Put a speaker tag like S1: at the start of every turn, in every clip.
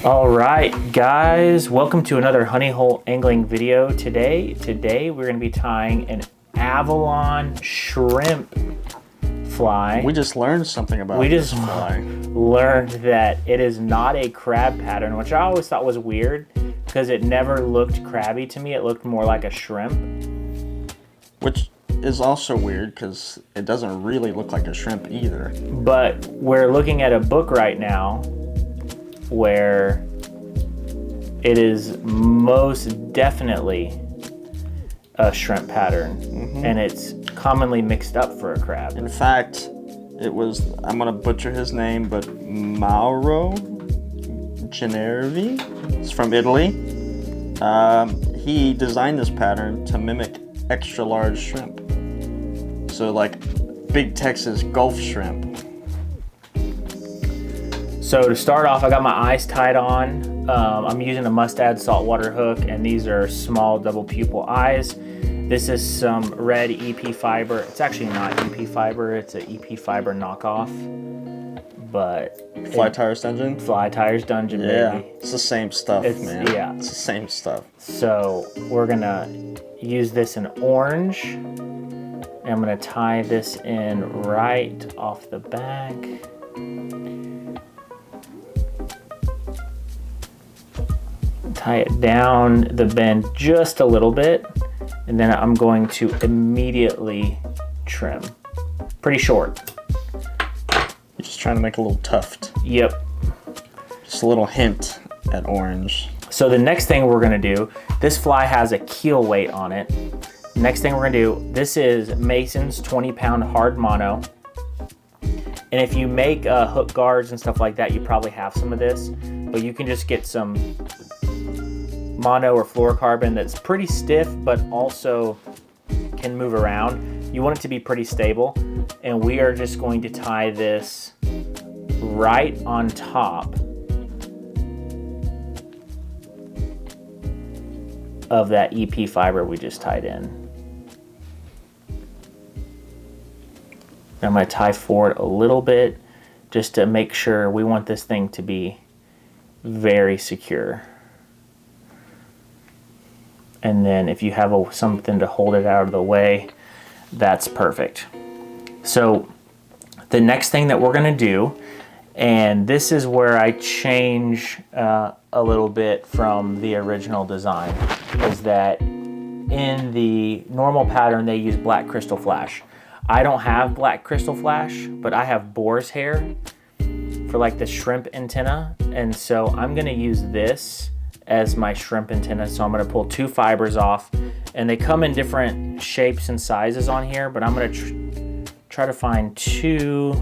S1: All right, guys, welcome to another honey hole angling video. Today we're going to be tying an Avalon shrimp fly.
S2: We just learned something about this fly.
S1: Learned that it is not a crab pattern, which I always thought was weird because it never looked crabby to me. It looked more like a shrimp.
S2: Which is also weird because it doesn't really look like a shrimp either.
S1: But we're looking at a book right now where it is most definitely a shrimp pattern, and it's commonly mixed up for a crab.
S2: In fact, it was, I'm gonna butcher his name, but Mauro Genervi. It's from Italy. He designed this pattern to mimic extra large shrimp. So like big Texas Gulf shrimp.
S1: So to start off, I got my eyes tied on. I'm using a mustad saltwater hook, and these are small double pupil eyes. This is some red EP fiber. It's actually not EP fiber, it's an EP fiber knockoff. But
S2: Fly Tires Dungeon?
S1: Fly Tires Dungeon,
S2: yeah,
S1: baby.
S2: it's the same stuff, man.
S1: Yeah.
S2: It's the same stuff.
S1: So we're gonna use this in orange. And I'm gonna tie this in right off the back. Tie it down the bend just a little bit, and then I'm going to immediately trim. Pretty short.
S2: You're just trying to make a little tuft.
S1: Yep.
S2: Just a little hint at orange.
S1: So the next thing we're gonna do, this fly has a keel weight on it. Next thing we're gonna do, this is Mason's 20-pound hard mono. And if you make hook guards and stuff like that, you probably have some of this, but you can just get some mono or fluorocarbon that's pretty stiff, but also can move around. You want it to be pretty stable. And we are just going to tie this right on top of that EP fiber we just tied in. I'm going to tie forward a little bit just to make sure. We want this thing to be very secure. And then if you have something to hold it out of the way, that's perfect. So the next thing that we're going to do, and this is where I change a little bit from the original design, is that in the normal pattern they use black crystal flash. I don't have black crystal flash, but I have boar's hair for like the shrimp antenna, and so I'm going to use this as my shrimp antenna. So I'm going to pull two fibers off, and they come in different shapes and sizes on here, but I'm going to try to find two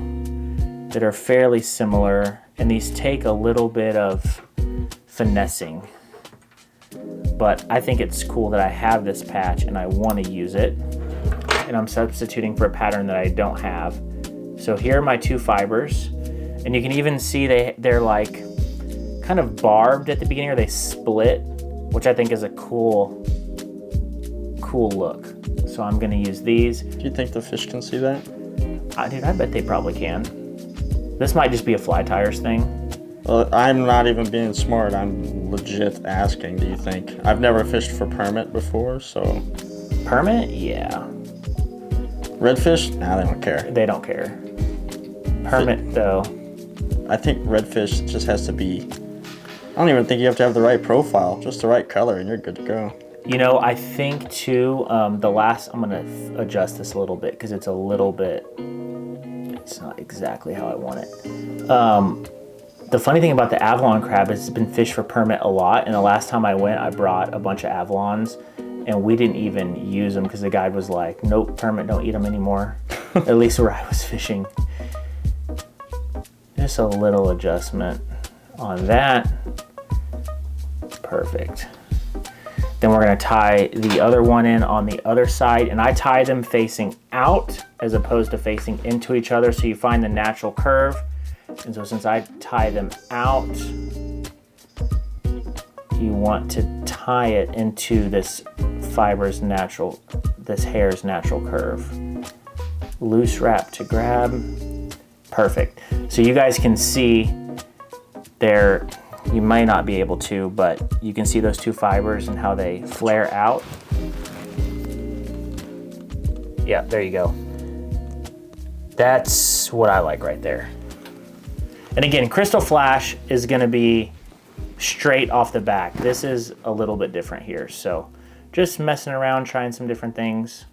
S1: that are fairly similar, and these take a little bit of finessing, but I think it's cool that I have this patch and I want to use it, and I'm substituting for a pattern that I don't have. So here are my two fibers, and you can even see they're like kind of barbed at the beginning, or they split, which I think is a cool look. So I'm going to use these.
S2: Do you think the fish can see that?
S1: Dude, I bet they probably can. This might just be a Fly Tires thing.
S2: Well, I'm not even being smart. I'm legit asking, do you think? I've never fished for permit before, so.
S1: Permit? Yeah.
S2: Redfish? Nah, they don't care.
S1: They don't care. Permit, though.
S2: I think redfish just has to be, I don't even think you have to have the right profile, just the right color, and you're good to go.
S1: You know, I think too, I'm gonna adjust this a little bit because it's a little bit, it's not exactly how I want it. The funny thing about the Avalon crab is it's been fished for permit a lot, and the last time I went, I brought a bunch of Avalons, and we didn't even use them because the guide was like, nope, permit, don't eat them anymore. At least where I was fishing. Just a little adjustment on that. Perfect. Then we're going to tie the other one in on the other side, and I tie them facing out as opposed to facing into each other, so you find the natural curve. And so since I tie them out, you want to tie it into this hair's natural curve. Loose wrap to grab. Perfect. So you guys can see they're You might not be able to, but you can see those two fibers and how they flare out. Yeah, there you go. That's what I like right there. And again, Crystal Flash is gonna be straight off the back. This is a little bit different here. So just messing around, trying some different things.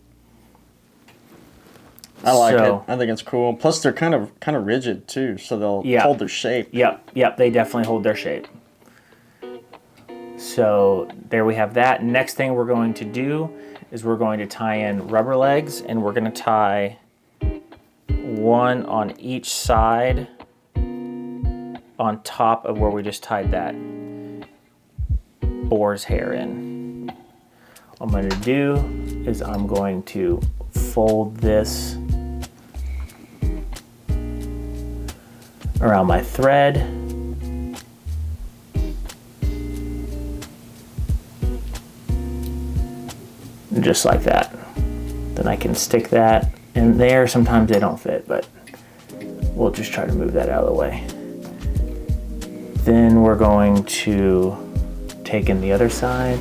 S2: I like it. I think it's cool. Plus they're kind of rigid too, so they'll hold their shape.
S1: Yep, they definitely hold their shape. So there we have that. Next thing we're going to do is we're going to tie in rubber legs, and we're gonna tie one on each side on top of where we just tied that boar's hair in. What I'm going to do is I'm going to fold this around my thread. Just like that. Then I can stick that in there. Sometimes they don't fit, but we'll just try to move that out of the way. Then we're going to take in the other side.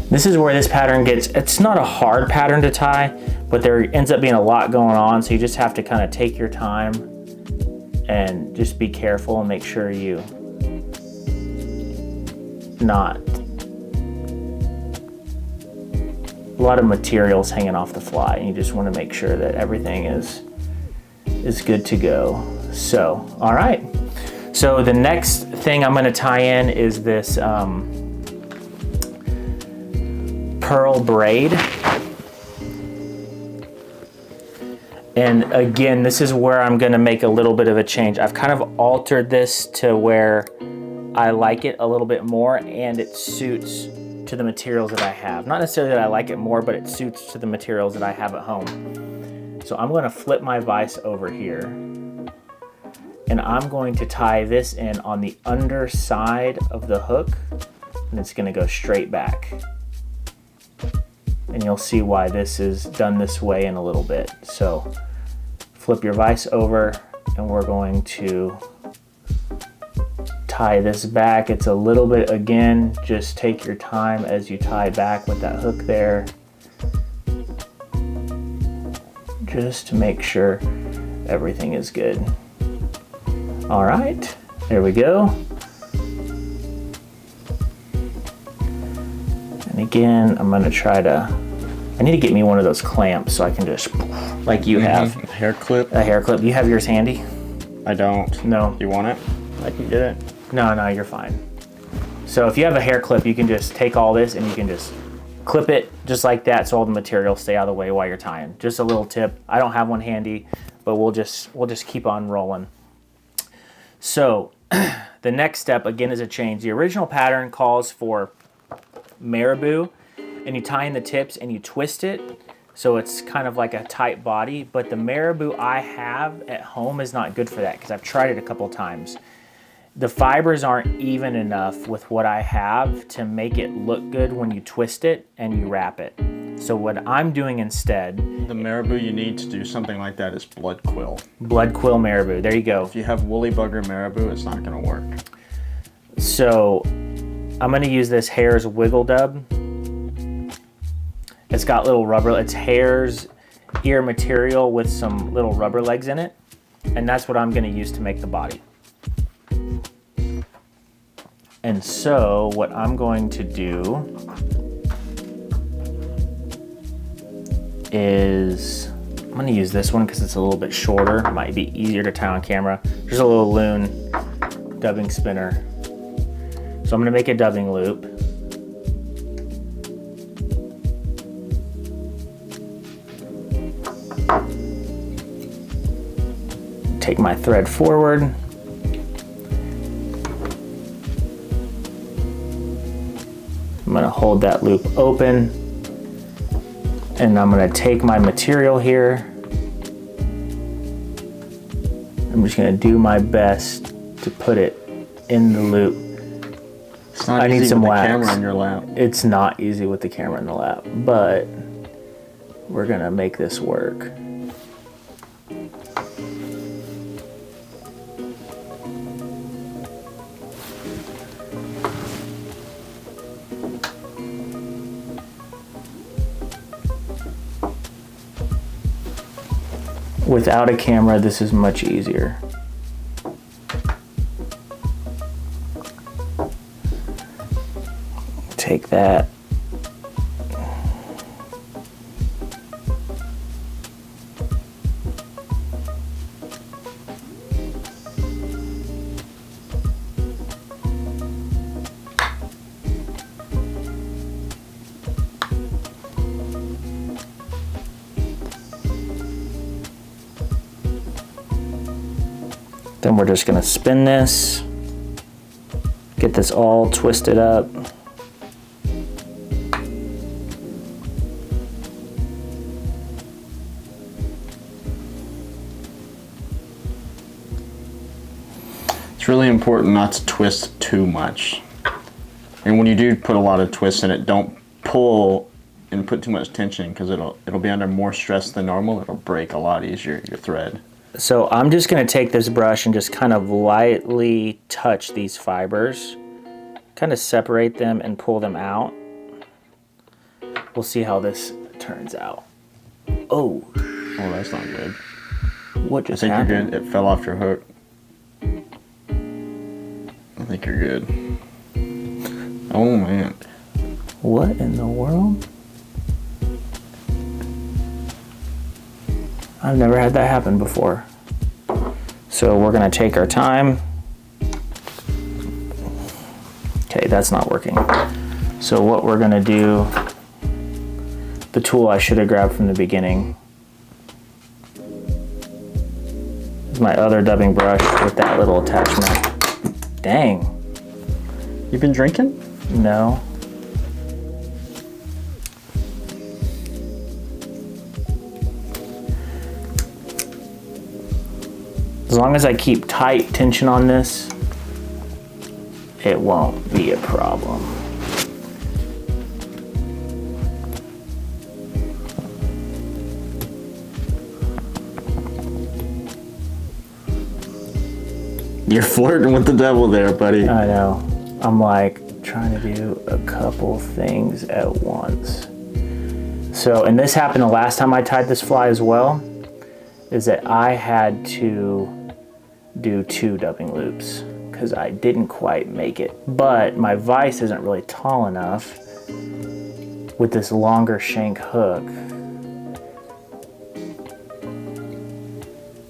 S1: This is where this pattern gets, it's not a hard pattern to tie, but there ends up being a lot going on, so you just have to kind of take your time and just be careful and make sure you not, a lot of materials hanging off the fly, and you just want to make sure that everything is good to go. So, all right. So the next thing I'm going to tie in is this pearl braid. And again, this is where I'm going to make a little bit of a change. I've kind of altered this to where I like it a little bit more, and it suits to the materials that I have. Not necessarily that I like it more, but it suits to the materials that I have at home. So I'm going to flip my vise over here, and I'm going to tie this in on the underside of the hook, and it's going to go straight back. And you'll see why this is done this way in a little bit. So flip your vise over, and we're going to tie this back. It's a little bit, again, just take your time as you tie back with that hook there, just to make sure everything is good. All right, there we go. And again, I'm gonna try to, I need to get me one of those clamps so I can just, like you have.
S2: A hair clip.
S1: A hair clip. You have yours handy?
S2: I don't.
S1: No.
S2: You want it? I can get it.
S1: No, you're fine. So if you have a hair clip, you can just take all this and you can just clip it just like that, so all the materials stay out of the way while you're tying. Just a little tip. I don't have one handy, but we'll just keep on rolling. So the next step, again, is a change. The original pattern calls for marabou, and you tie in the tips and you twist it so it's kind of like a tight body, but the marabou I have at home is not good for that because I've tried it a couple times. The fibers aren't even enough with what I have to make it look good when you twist it and you wrap it. So what I'm doing instead...
S2: The marabou you need to do something like that is blood quill.
S1: Blood quill marabou, there you go.
S2: If you have woolly bugger marabou, it's not gonna work.
S1: So I'm gonna use this Hare's Wiggle Dub. It's got little rubber, it's Hare's ear material with some little rubber legs in it. And that's what I'm gonna use to make the body. And so what I'm going to do is, I'm going to use this one because it's a little bit shorter. It might be easier to tie on camera. There's a little loon dubbing spinner. So I'm going to make a dubbing loop. Take my thread forward. I'm going to hold that loop open, and I'm going to take my material here. I'm just going to do my best to put it in the loop.
S2: It's not
S1: I need
S2: easy
S1: some
S2: with
S1: wax.
S2: the camera in your lap.
S1: It's not easy with the camera in the lap, but we're going to make this work. Without a camera, this is much easier. Take that. Then we're just gonna spin this, get this all twisted up.
S2: It's really important not to twist too much. And when you do put a lot of twists in it, don't pull and put too much tension, because it'll be under more stress than normal. It'll break a lot easier, your thread.
S1: So I'm just gonna take this brush and just kind of lightly touch these fibers, kind of separate them and pull them out. We'll see how this turns out. Oh.
S2: Oh, that's not good.
S1: What just
S2: I think
S1: happened?
S2: you're good. It fell off your hook. I think you're good. Oh man.
S1: What in the world? I've never had that happen before. So we're gonna take our time. Okay, that's not working. So what we're gonna do, the tool I should have grabbed from the beginning, is my other dubbing brush with that little attachment. Dang.
S2: You been drinking?
S1: No. As long as I keep tight tension on this, it won't be a problem.
S2: You're flirting with the devil there, buddy.
S1: I know. I'm like trying to do a couple things at once. So, and this happened the last time I tied this fly as well, is that I had to do 2 dubbing loops because I didn't quite make it. But my vise isn't really tall enough with this longer shank hook.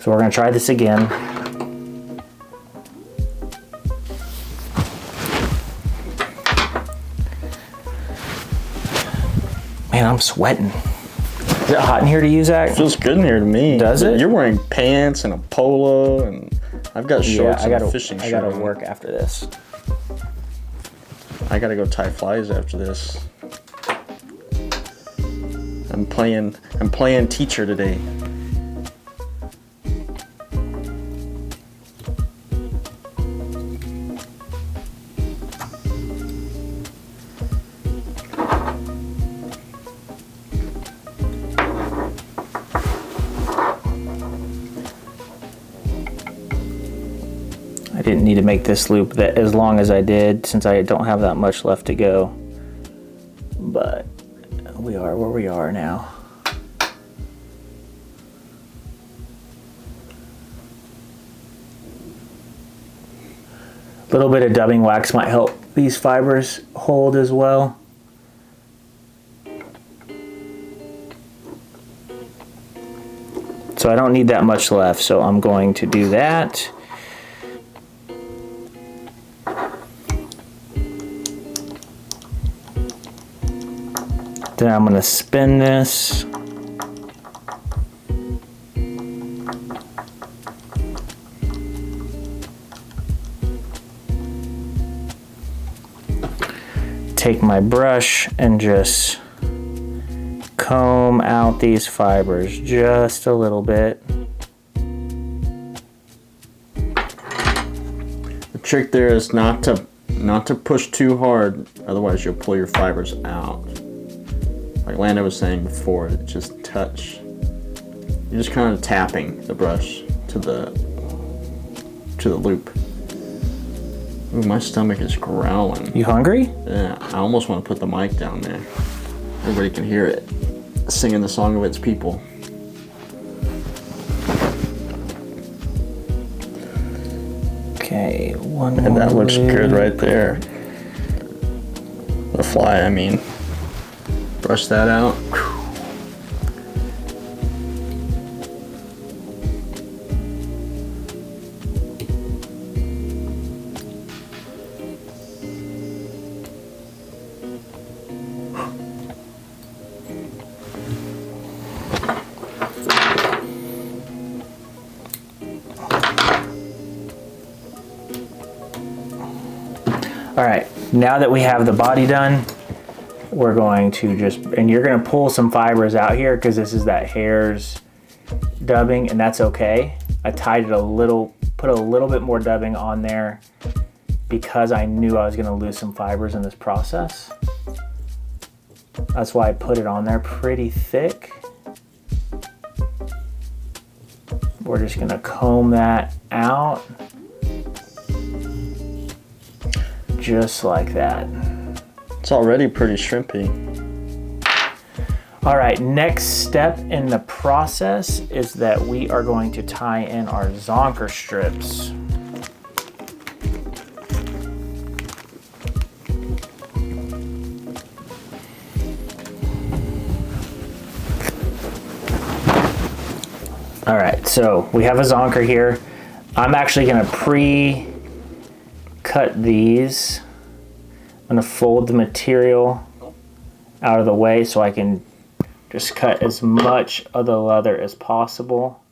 S1: So we're gonna try this again. Man, I'm sweating. Is it hot in here to you, Zach?
S2: It feels good in here to me.
S1: Does it?
S2: You're wearing pants and a polo, and I've got shorts and a fishing shirt.
S1: I gotta
S2: on.
S1: work after this.
S2: I gotta go tie flies after this. I'm playing teacher today.
S1: I didn't need to make this loop that as long as I did, since I don't have that much left to go. But we are where we are now. A little bit of dubbing wax might help these fibers hold as well. So I don't need that much left, so I'm going to do that. Then I'm going to spin this. Take my brush and just comb out these fibers just a little bit.
S2: The trick there is not to push too hard, otherwise you'll pull your fibers out. Like Landon was saying before, just touch. You're just kind of tapping the brush to the loop. Ooh, my stomach is growling.
S1: You hungry?
S2: Yeah, I almost want to put the mic down there. Everybody can hear it singing the song of its people.
S1: Okay, one
S2: And
S1: more
S2: that looks
S1: loop.
S2: good right there. The fly, I mean. Brush that out.
S1: All right, now that we have the body done, we're going to just, and you're gonna pull some fibers out here because this is that hare's dubbing, and that's okay. I tied it a little, put a little bit more dubbing on there because I knew I was gonna lose some fibers in this process. That's why I put it on there pretty thick. We're just gonna comb that out. Just like that.
S2: It's already pretty shrimpy.
S1: All right, next step in the process is that we are going to tie in our zonker strips. All right, so we have a zonker here. I'm actually gonna pre-cut these. I'm gonna fold the material out of the way so I can just cut as much of the leather as possible.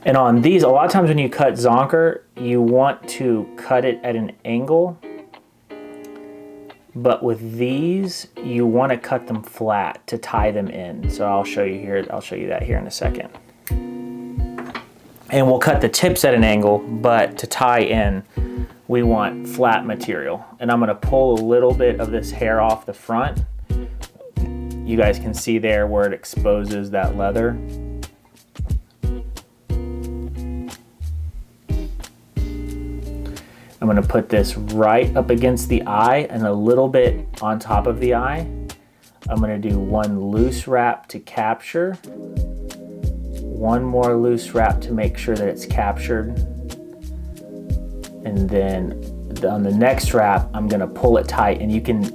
S1: And on these, a lot of times when you cut zonker, you want to cut it at an angle. But with these, you want to cut them flat to tie them in. So I'll show you here, I'll show you that here in a second. And we'll cut the tips at an angle, but to tie in, we want flat material. And I'm gonna pull a little bit of this hair off the front. You guys can see there where it exposes that leather. I'm gonna put this right up against the eye and a little bit on top of the eye. I'm gonna do one loose wrap to capture, one more loose wrap to make sure that it's captured. And then on the next wrap, I'm gonna pull it tight and you can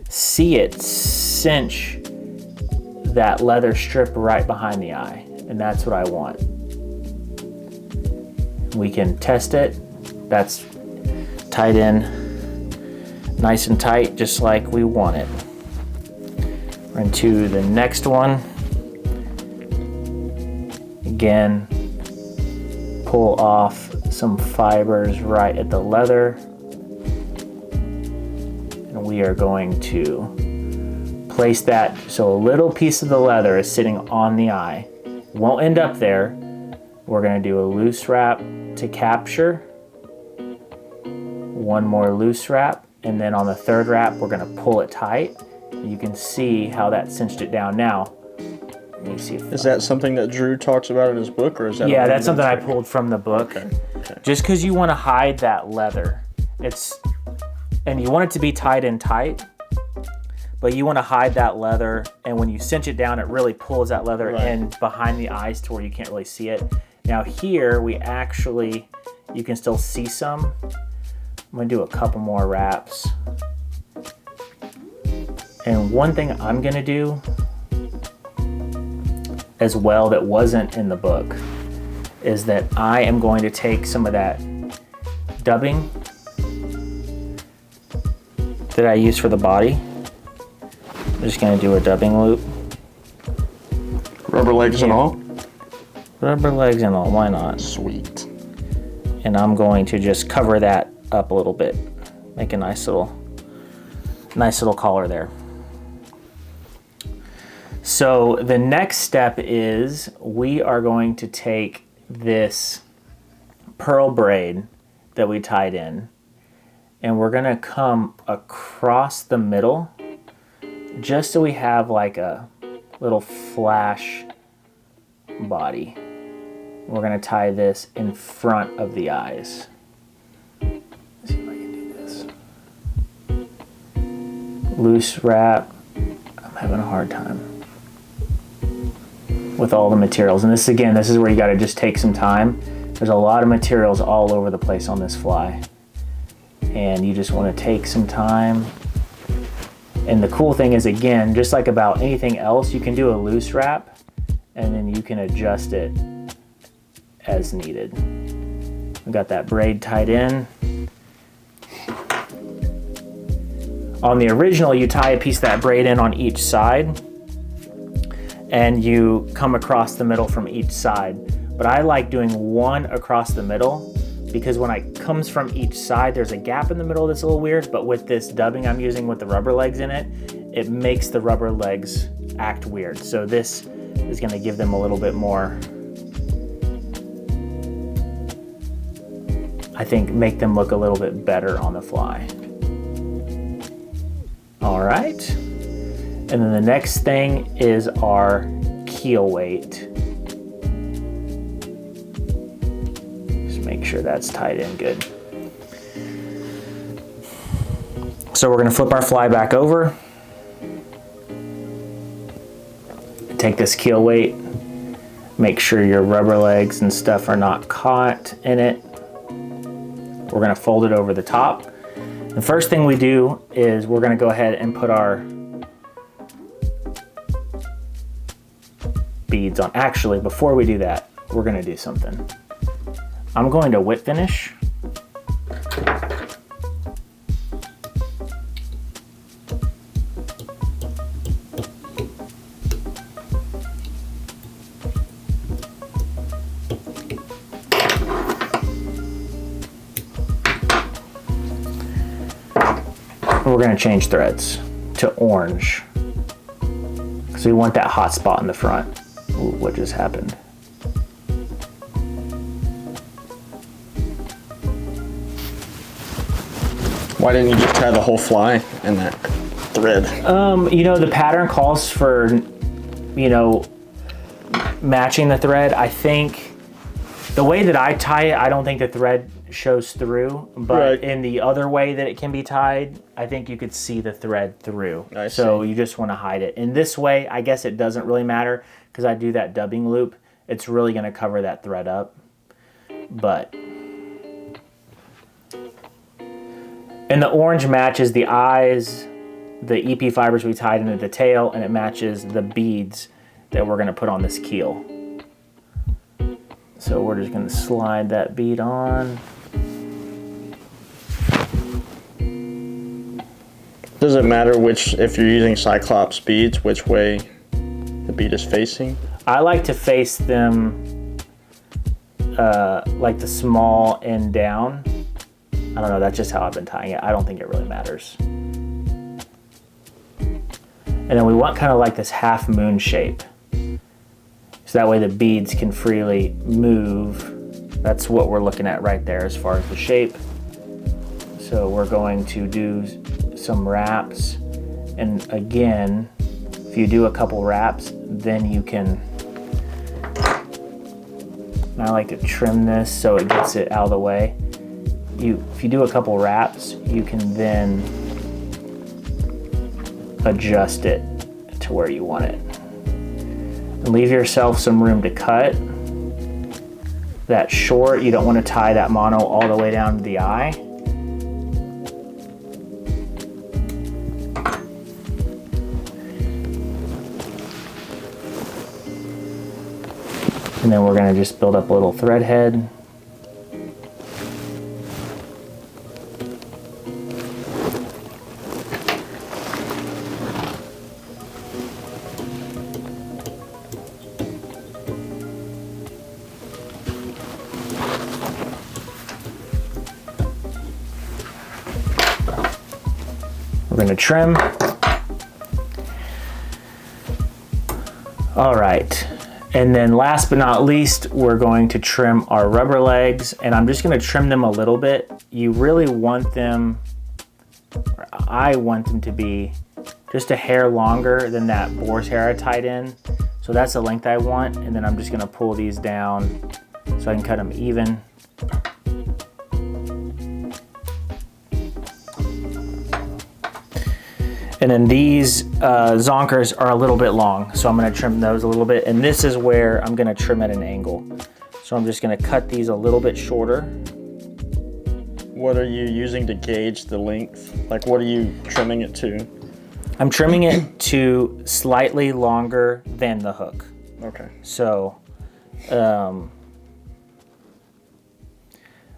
S1: see it cinch that leather strip right behind the eye. And that's what I want. We can test it. That's tied in nice and tight, just like we want it. We're into the next one. Again, pull off some fibers right at the leather. And we are going to place that so a little piece of the leather is sitting on the eye. It won't end up there. We're gonna do a loose wrap to capture. One more loose wrap, and then on the third wrap, we're gonna pull it tight. You can see how that cinched it down now. Let me see if
S2: Is that something that Drew talks about in his book, or is that?
S1: Yeah, that's something I pulled from the book.
S2: Okay. Okay.
S1: Just because you want to hide that leather, and you want it to be tied in tight, but you want to hide that leather, and when you cinch it down, it really pulls that leather in behind the eyes to where you can't really see it. Now here, you can still see some. I'm gonna do a couple more wraps. And one thing I'm gonna do as well that wasn't in the book is that I am going to take some of that dubbing that I use for the body. I'm just gonna do a dubbing loop.
S2: Rubber legs and all?
S1: Rubber legs and all, why not?
S2: Sweet.
S1: And I'm going to just cover that up a little bit. Make a nice little collar there. So the next step is we are going to take this pearl braid that we tied in and we're gonna come across the middle just so we have like a little flash body. We're gonna tie this in front of the eyes. Let's see if I can do this. Loose wrap. I'm having a hard time. with all the materials. And this, again, this is where you got to just take some time. There's a lot of materials all over the place on this fly. And you just want to take some time. And the cool thing is, again, just like about anything else, you can do a loose wrap and then you can adjust it as needed. We got that braid tied in. On the original, you tie a piece of that braid in on each side and you come across the middle from each side. But I like doing one across the middle because when it comes from each side, there's a gap in the middle that's a little weird, but with this dubbing I'm using with the rubber legs in it, it makes the rubber legs act weird. So this is gonna give them a little bit more, I think, make them look a little bit better on the fly. All right, and then the next thing is our keel weight. Make sure that's tied in good. So we're going to flip our fly back over. Take this keel weight. Make sure your rubber legs and stuff are not caught in it. We're going to fold it over the top. The first thing we do is we're going to go ahead and put our beads on. Actually, before we do that, we're going to do something. I'm going to whip finish. We're going to change threads to orange. So we want that hot spot in the front. Ooh, what just happened?
S2: Why didn't you just tie the whole fly in that thread?
S1: You know, the pattern calls for, you know, matching the thread. I think the way that I tie it, I don't think the thread shows through, but
S2: right.
S1: In the other way that it can be tied, I think you could see the thread through.
S2: I see.
S1: So you just want to hide it. In this way, I guess it doesn't really matter because I do that dubbing loop. It's really going to cover that thread up. But and the orange matches the eyes, the EP fibers we tied into the tail, and it matches the beads that we're going to put on this keel. So we're just going to slide that bead on.
S2: Does it matter which, if you're using Cyclops beads, which way the bead is facing?
S1: I like to face them like the small end down. I don't know, that's just how I've been tying it. I don't think it really matters. And then we want kind of like this half moon shape. So that way the beads can freely move. That's what we're looking at right there as far as the shape. So we're going to do some wraps. And again, if you do a couple wraps, then you can, and I like to trim this so it gets it out of the way. If you do a couple wraps, you can then adjust it to where you want it. And leave yourself some room to cut. That short, you don't want to tie that mono all the way down to the eye. And then we're going to just build up a little thread head. We're going to trim. All right. And then last but not least, we're going to trim our rubber legs, and I'm just going to trim them a little bit. You really want them, or I want them to be just a hair longer than that boar's hair I tied in. So that's the length I want. And then I'm just going to pull these down so I can cut them even. And then these zonkers are a little bit long, so I'm gonna trim those a little bit. And this is where I'm gonna trim at an angle. So I'm just gonna cut these a little bit shorter.
S2: What are you using to gauge the length? Like, what are you trimming it to?
S1: I'm trimming it to slightly longer than the hook.
S2: Okay.
S1: So, I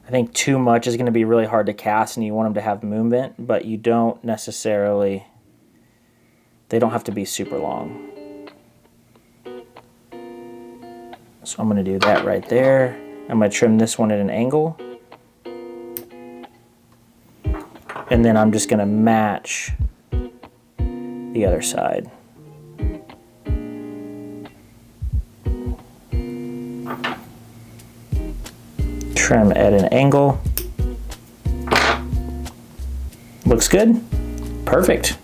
S1: think too much is going to be really hard to cast, and you want them to have movement, but you don't necessarily, they don't have to be super long. So I'm going to do that right there. I'm going to trim this one at an angle. And then I'm just going to match the other side. Trim at an angle. Looks good. Perfect.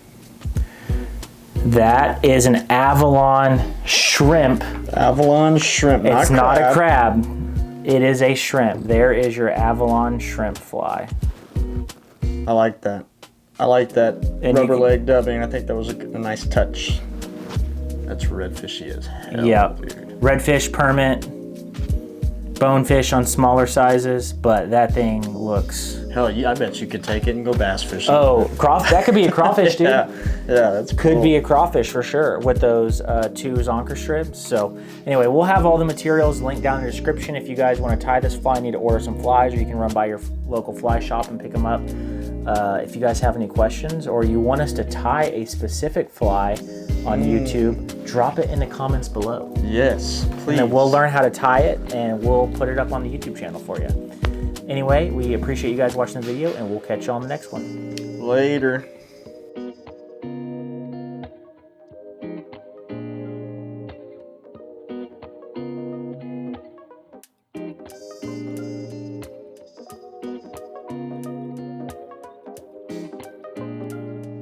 S1: That is an Avalon shrimp.
S2: Avalon shrimp,
S1: It's not a crab. It is a shrimp. There is your Avalon shrimp fly.
S2: I like that. I like that
S1: And
S2: rubber leg dubbing. I think that was a nice touch. That's redfishy as hell,
S1: Yep.
S2: dude.
S1: Redfish, permit, bonefish on smaller sizes, but that thing looks...
S2: Hell, I bet you could take it and go bass fishing.
S1: Oh, that could be a crawfish, dude.
S2: Yeah, that's cool.
S1: Could be a crawfish for sure with those 2 zonker strips. So anyway, we'll have all the materials linked down in the description. If you guys want to tie this fly, need to order some flies, or you can run by your local fly shop and pick them up. If you guys have any questions, or you want us to tie a specific fly on YouTube, drop it in the comments below.
S2: Yes, please.
S1: And then we'll learn how to tie it, and we'll put it up on the YouTube channel for you. Anyway, we appreciate you guys watching the video, and we'll catch you on the next one.
S2: Later.